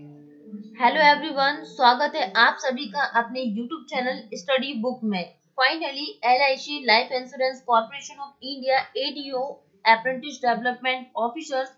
Hello everyone, स्वागत है आप सभी का अपने यूट्यूब चैनल स्टडी बुक में। Finally LIC life insurance corporation of India ADO apprentice development officers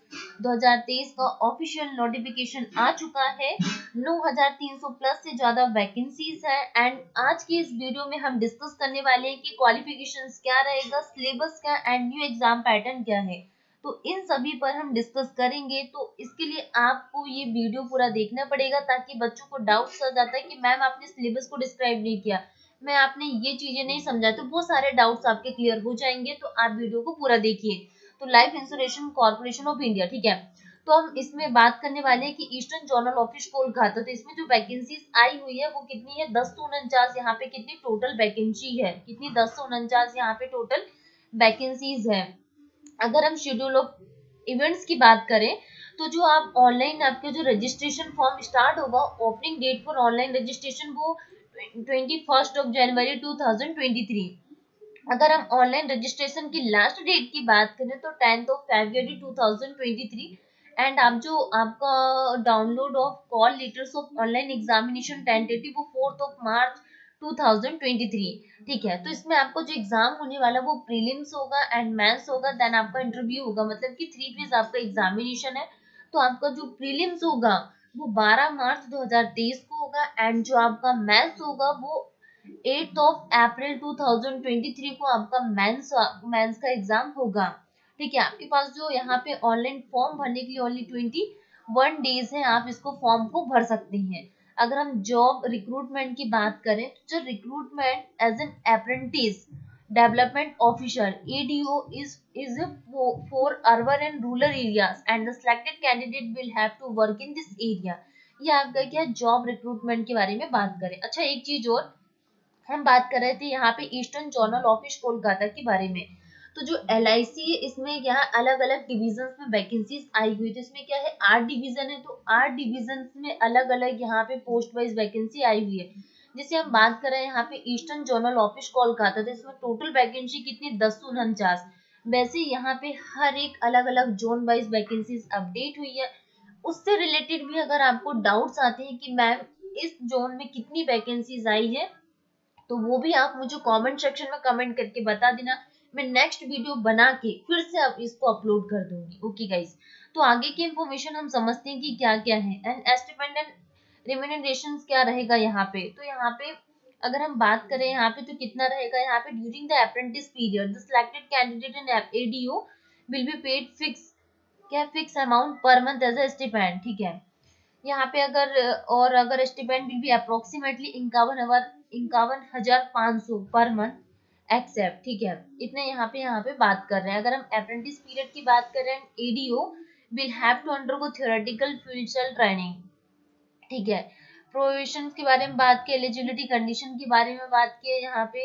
2023 का ऑफिशियल नोटिफिकेशन आ चुका है। 9300 प्लस से ज्यादा वैकेंसीज है एंड आज की इस वीडियो में हम डिस्कस करने वाले हैं कि क्वालिफिकेशंस क्या रहेगा, सिलेबस क्या एंड न्यू एग्जाम पैटर्न क्या है। तो इन सभी पर हम डिस्कस करेंगे। तो इसके लिए आपको ये वीडियो पूरा देखना पड़ेगा ताकि बच्चों को डाउट्स आ जाता है कि मैम आपने सिलेबस को डिस्क्राइब नहीं किया, मैं आपने ये चीजें नहीं समझा, तो वो सारे डाउट्स आपके क्लियर हो जाएंगे। तो आप वीडियो को पूरा देखिए। तो life insurance corporation of India, ठीक है। तो हम इसमें बात करने वाले हैं कि ईस्टर्न जोनल ऑफिस कोलकाता। तो इसमें जो वैकेंसीज आई हुई है वो कितनी है, 1049। यहाँ पे कितनी टोटल वैकेंसी है, कितनी 1049 यहाँ पे टोटल वैकेंसीज है। अगर हम शेड्यूल ऑफ इवेंट्स की बात करें तो जो आप ऑनलाइन आपके जो रजिस्ट्रेशन फॉर्म स्टार्ट होगा, opening date for online registration वो 21 2023। अगर हम ऑनलाइन रजिस्ट्रेशन की लास्ट डेट की बात करें तो 10 2023। एंड आप जो आपका download of call letters of online examination tentative वो 4 मार्च 2023। ठीक है। तो इसमें आपको जो एग्जाम होने वाला वो प्रीलिम्स होगा एंड मेंस होगा, देन आपका इंटरव्यू होगा, मतलब कि 3 फेज आपका एग्जामिनेशन है। तो आपका जो प्रीलिम्स होगा वो 12 मार्च 2023 को होगा एंड जो आपका मेंस होगा वो 8 अप्रैल 2023 को आपका मेंस का एग्जाम होगा। ठीक है। आपके पास जो यहाँ पे ऑनलाइन फॉर्म भरने के लिए ओनली 21 डेज है, आप इसको फॉर्म को भर सकते हैं। अगर हम जॉब रिक्रूटमेंट की बात करें तो जो recruitment as an apprentice development officer ADO is for urban and rural areas and the selected candidate will have to work in this area। ये आपका क्या जॉब रिक्रूटमेंट के बारे में बात करें। अच्छा, एक चीज और, हम बात कर रहे थे यहाँ पे ईस्टर्न जोनल ऑफिस कोलकाता के बारे में। तो जो LIC है इसमें यहाँ अलग अलग डिविजन में वैकेंसीज आई हुई। तो इसमें क्या है, 8 डिवीजन है, तो 8 डिविजन में अलग अलग यहाँ पे पोस्ट वाइज वैकेंसी आई हुई है। जैसे हम बात कर रहे हैं यहाँ पे ईस्टर्न जोनल ऑफिस कोलकाता, तो इसमें टोटल वैकेंसी कितनी, 1049। वैसे यहाँ पे हर एक अलग अलग जोन वाइज वैकेंसीज अपडेट हुई है। उससे रिलेटेड भी अगर आपको डाउट्स आते हैं कि मैम इस जोन में कितनी वैकेंसीज आई है, तो वो भी आप मुझे कमेंट सेक्शन में कमेंट करके बता देना। मैं नेक्स्ट वीडियो बना के फिर से आप इसको अपलोड कर दूंगी। Okay guys. तो आगे की इंफॉर्मेशन हम समझते हैं कि क्या क्या है एंड एस्टिपेंड एंड रिम्यूनरेशन क्या रहेगा यहाँ पे। तो यहाँ पे अगर हम बात करें यहाँ पे तो कितना रहेगा, यहाँ पे during the apprentice period the selected candidate in ADO will be paid fix, क्या fix amount per month as a stipend. ठीक है। यहाँ पे अगर stipend will be approximately 51,500 per month accept. ठीक है। इतने यहाँ पे बात कर रहे हैं। अगर हम अप्रेंटिस पीरियड की बात कर रहे हैं, ADO will have to undergo theoretical future training. ठीक है। प्रोविजन के बारे में बात की, एलिजिबिलिटी कंडीशन के बारे में बात की है यहाँ पे।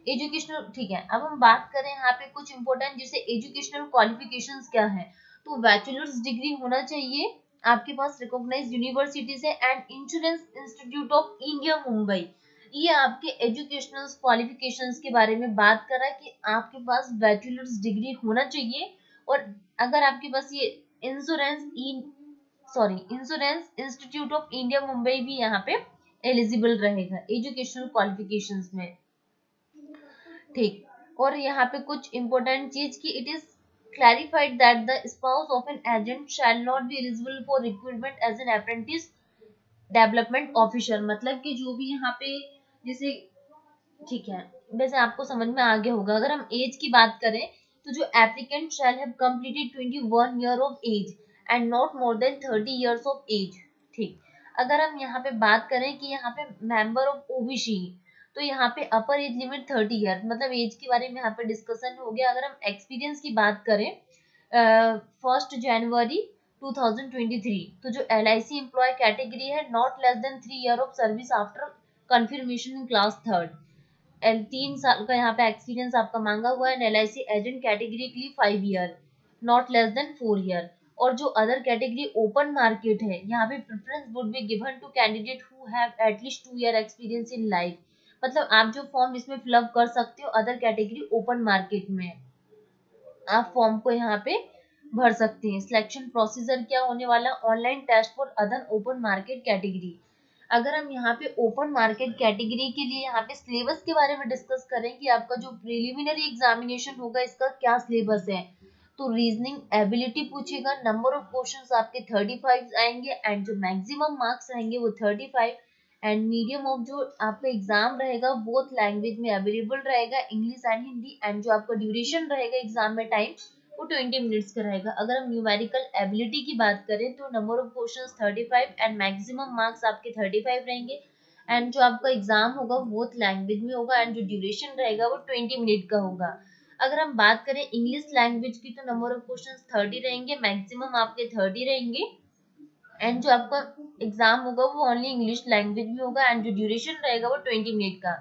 एजुकेशनल, ठीक है। अब हम बात करें यहाँ पे कुछ इंपॉर्टेंट, जैसे एजुकेशनल क्वालिफिकेशंस क्या है। तो बैचलर्स डिग्री होना चाहिए आपके पास रिकॉग्नाइज्ड यूनिवर्सिटी से and insurance institute of India Mumbai. ये आपके एजुकेशनल क्वालिफिकेशंस के बारे में बात कर रहा है कि आपके पास बैचलर्स डिग्री होना चाहिए। और अगर आपके पास ये insurance insurance institute of India Mumbai भी यहाँ पे एलिजिबल रहेगा एजुकेशनल क्वालिफिकेशंस में। ठीक। और यहाँ पे कुछ इंपॉर्टेंट चीज की, it is clarified that the spouse of an agent shall not be eligible for recruitment as an apprentice development officer। मतलब कि जो भी यहाँ पे जैसे, ठीक है, वैसे आपको समझ में आ गया होगा। अगर हम एज की बात करें तो जो applicant shall have completed 21 year of age and not more than 30 years of age. ठीक। अगर हम यहाँ पे बात करें कि यहाँ पे मेंबर ऑफ OBC, तो यहाँ पे अपर एज लिमिट 30 ईयर, मतलब एज के बारे में यहाँ पे डिस्कशन हो गया। अगर हम एक्सपीरियंस की बात करें 1 जनवरी 2023, तो जो LIC एम्प्लॉय कैटेगरी है not less then 3 year of service after confirmation in class third. 3 साल का यहाँ पे एक्सपीरियंस आपका मांगा हुआ है। LIC एजेंट कैटेगरी के लिए 5 year, not less than 4 year. और जो अदर कैटेगरी ओपन मार्केट है, यहाँ पे preference would be given to candidate who have at least 2 year experience in life. मतलब आप जो फॉर्म इसमें फिलअप कर सकते हो अदर कैटेगरी ओपन मार्केट में, आप फॉर्म को यहाँ पे भर सकते हैं। सिलेक्शन प्रोसीजर क्या होने वाला, online test for other open market category. अगर हम यहाँ पे ओपन मार्केट कैटेगरी के लिए यहाँ पे सिलेबस के बारे में डिस्कस करें कि आपका जो प्रिलिमिनरी एग्जामिनेशन होगा इसका क्या सिलेबस है, तो रीजनिंग एबिलिटी पूछेगा, नंबर ऑफ क्वेश्चंस आपके 35 आएंगे एंड जो मैक्सिमम मार्क्स रहेंगे वो 35, एंड मीडियम ऑफ जो आपका एग्जाम रहेगा बोथ लैंग्वेज में अवेलेबल रहेगा, इंग्लिश एंड हिंदी, एंड जो आपका ड्यूरेशन रहेगा एग्जाम में टाइम वो 20 मिनट्स का रहेगा। अगर हम न्यूमेरिकल एबिलिटी की बात करें तो number of questions 35 and maximum marks आपके 35 रहेंगे, एंड जो आपका एग्जाम होगा वो लैंग्वेज में होगा एंड जो ड्यूरेशन रहेगा वो 20 मिनट का होगा। अगर हम बात करें इंग्लिश लैंग्वेज की तो नंबर ऑफ क्वेश्चंस 30 रहेंगे, मैक्सिमम आपके 30 रहेंगे, एंड जो आपका एग्जाम होगा वो ओनली इंग्लिश लैंग्वेज में होगा एंड जो ड्यूरेशन रहेगा वो 20 मिनट का।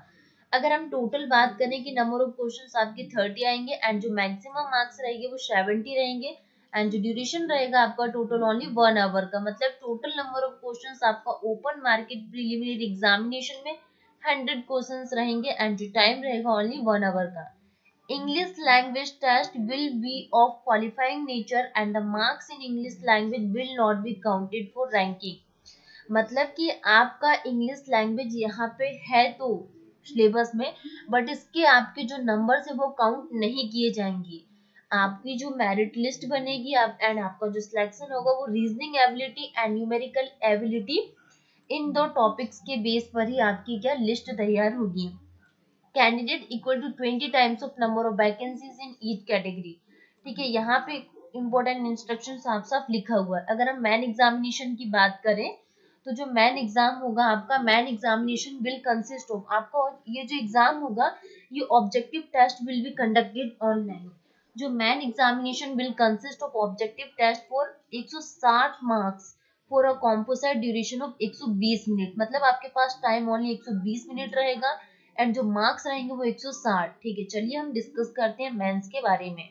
अगर हम टोटल बात करें कि नंबर ऑफ क्वेश्चंस आपके 30 आएंगे एंड जो मैक्सिमम मार्क्स रहेंगे वो 70 रहेंगे, एंड जो ड्यूरेशन रहेगा आपका टोटल ओनली 1 आवर का, मतलब टोटल नंबर ऑफ क्वेश्चंस आपका ओपन मार्केट प्रिलिमिनरी एग्जामिनेशन में 100 क्वेश्चंस रहेंगे एंड जो टाइम रहेगा ओनली 1 आवर का। English language test will be of qualifying nature and the marks in English language will not be counted for ranking। मतलब कि आपका English language यहाँ पे है तो सिलेबस में, बट इसके आपके जो नंबर्स है वो काउंट नहीं किए जाएंगे। आपकी जो मेरिट लिस्ट बनेगी आप एंड आपका जो सिलेक्शन होगा वो reasoning ability and numerical ability in दो टॉपिक्स के बेस पर ही आपकी क्या लिस्ट तैयार होगी। Candidate equal to 20 times of number of vacancies in each category. ठीक है, यहाँ पे इंपॉर्टेंट इंस्ट्रक्शन साफ साफ लिखा हुआ है। अगर हम मैन एग्जामिनेशन की बात करें तो जो मैन एग्जाम होगा आपका, main examination will consist of, आपका ये जो एग्जाम होगा ये objective test will be conducted online. जो main examination will consist of objective test for 160 marks for a composite duration of 120 minute, मतलब आपके पास टाइम ओनली 120 मिनट रहेगा एंड जो मार्क्स रहेंगे वो 160। ठीक है, चलिए हम डिस्कस करते हैं मेंस के बारे में।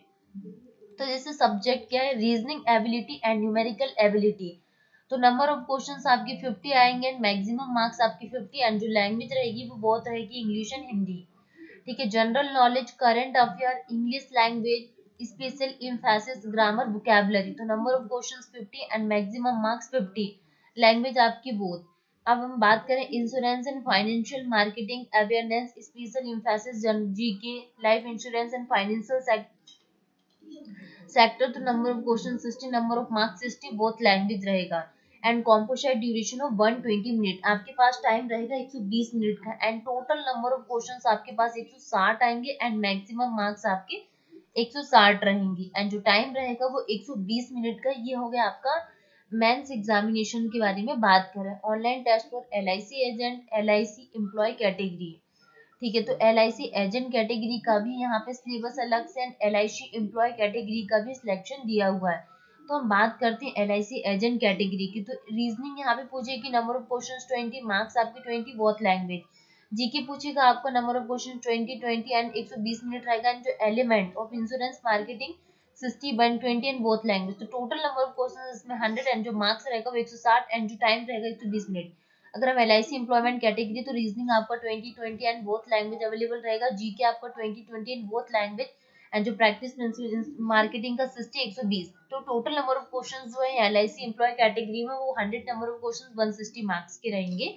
तो जैसे सब्जेक्ट क्या है, reasoning ability and numerical ability. तो नंबर ऑफ क्वेश्चंस आपकी 50 आएंगे एंड मैक्सिमम मार्क्स आपकी 50, एंड जो लैंग्वेज रहेगी वो बहुत रहेगी इंग्लिश एंड हिंदी। ठीक है, general knowledge, current affair, English language, special emphasis, grammar, vocabulary. तो number of questions 50 and maximum marks 50, language आपकी बोथ। अब हम बात करें insurance and financial marketing awareness, special emphasis GK, life insurance and financial sector. तो number of question 60, number of marks 60, both language रहेगा, and composite duration of 120 minute, आपके पास time रहेगा 120 मिनट का, and total number of questions आपके पास 160 आएंगे and maximum marks आपके 160 रहेंगी, एंड जो टाइम रहेगा वो 120 मिनट का। ये हो गया आपका मेंस एग्जामिनेशन के बारे में बात करें। Online test for LIC agent, LIC employ category. ठीक है, तो LIC एजेंट कैटेगरी का भी यहाँ पे सिलेबस अलग से एंड LIC एम्प्लॉय कैटेगरी का भी सिलेक्शन दिया हुआ है। तो हम बात करते हैं LIC एजेंट कैटेगरी की। तो रीजनिंग यहाँ पे पूछेगी, नंबर ऑफ क्वेश्चंस 20, मार्क्स आपके 20, बोथ लैंग्वेज। जीके पूछेगा आपका, number of question 20 and 120 minute रहेगा, एंड जो element of insurance marketing 60, 120 and both language. तो टोटल नंबर ऑफ क्वेश्चन इसमें 100 एंड जो मार्क्स रहेगा वो 160 एंड जो टाइम रहेगा 120 मिनट। अगर हम LIC एम्प्लॉयमेंट कैटेगरी, तो रीजनिंग आपका 20 एंड बोथ लैंग्वेज अवेलेबल रहेगा, जीके आपका 20 एंड बोथ लैंग्वेज, एंड जो प्रैक्टिस मार्केटिंग का 60, 120। तो टोटल नंबर ऑफ क्वेश्चन जो है LIC एम्प्लॉय कैटेगरी में वो 100 नंबर ऑफ क्वेश्चन 160 मार्क्स के रहेंगे।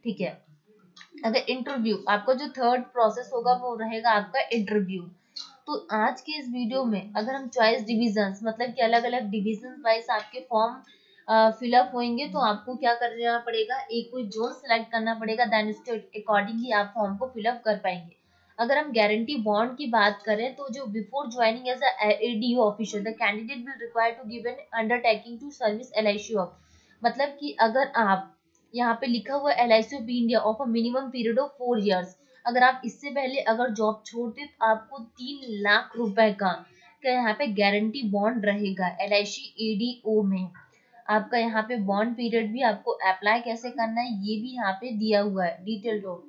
ठीक है, अगर इंटरव्यू, आपका जो थर्ड प्रोसेस होगा वो रहेगा आपका इंटरव्यू। तो आज के इस वीडियो में अगर हम चॉइस डिविजन्स, मतलब कि अलग अलग डिविजन वाइज आपके फॉर्म फिलअप होंगे, तो आपको क्या करना पड़ेगा, एक कोई जोन सेलेक्ट करना पड़ेगा, देन उसके अकॉर्डिंगली आप फॉर्म को फिलअप कर पाएंगे। अगर हम गारंटी बॉन्ड की बात करें तो जो before joining as ADO officer the candidate will require to give an undertaking to service LIC of, मतलब कि अगर आप यहाँ पे लिखा हुआ LIC of India of a minimum period of 4 years, अगर आप इससे पहले अगर जॉब छोड़ते तो आपको 3 लाख रुपए का यहाँ पे गारंटी बॉन्ड रहेगा LIC ADO में। आपका यहाँ पे बॉन्ड पीरियड भी, आपको अप्लाई कैसे करना है ये भी यहाँ पे दिया हुआ है, detailed of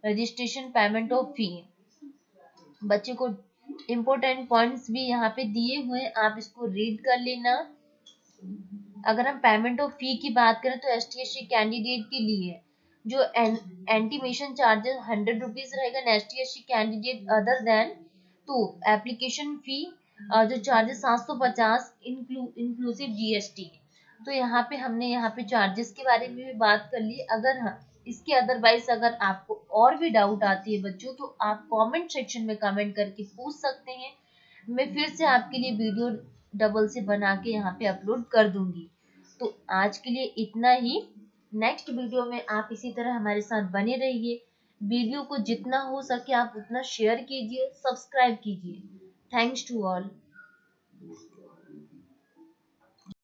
registration, payment of fee. बच्चे को इम्पोर्टेंट पॉइंट्स भी यहाँ पे दिए हुए हैं, आप इसको रीड कर लेना। अगर हम पेमेंट ऑफ फी की बात करें तो ST/SC कैंडिडेट के लिए जो एंटीमेशन चार्जेस 100 रुपीज रहेगा, ST/SC कैंडिडेट अदर देन, तो एप्लीकेशन फी जो चार्जेस 750 इंक्लूसिव जीएसटी। तो यहाँ पे हमने यहाँ पे चार्जेस के बारे में भी बात कर ली। अगर हाँ, इसके अदरवाइज अगर आपको और भी डाउट आती है बच्चों, तो आप कमेंट सेक्शन में कमेंट करके पूछ सकते हैं। मैं फिर से आपके लिए वीडियो डबल से बना के यहाँ पे अपलोड कर दूंगी। तो आज के लिए इतना ही। नेक्स्ट वीडियो में आप इसी तरह हमारे साथ बने रहिए। वीडियो को जितना हो सके आप उतना शेयर कीजिए, सब्सक्राइब कीजिए। Thanks to all.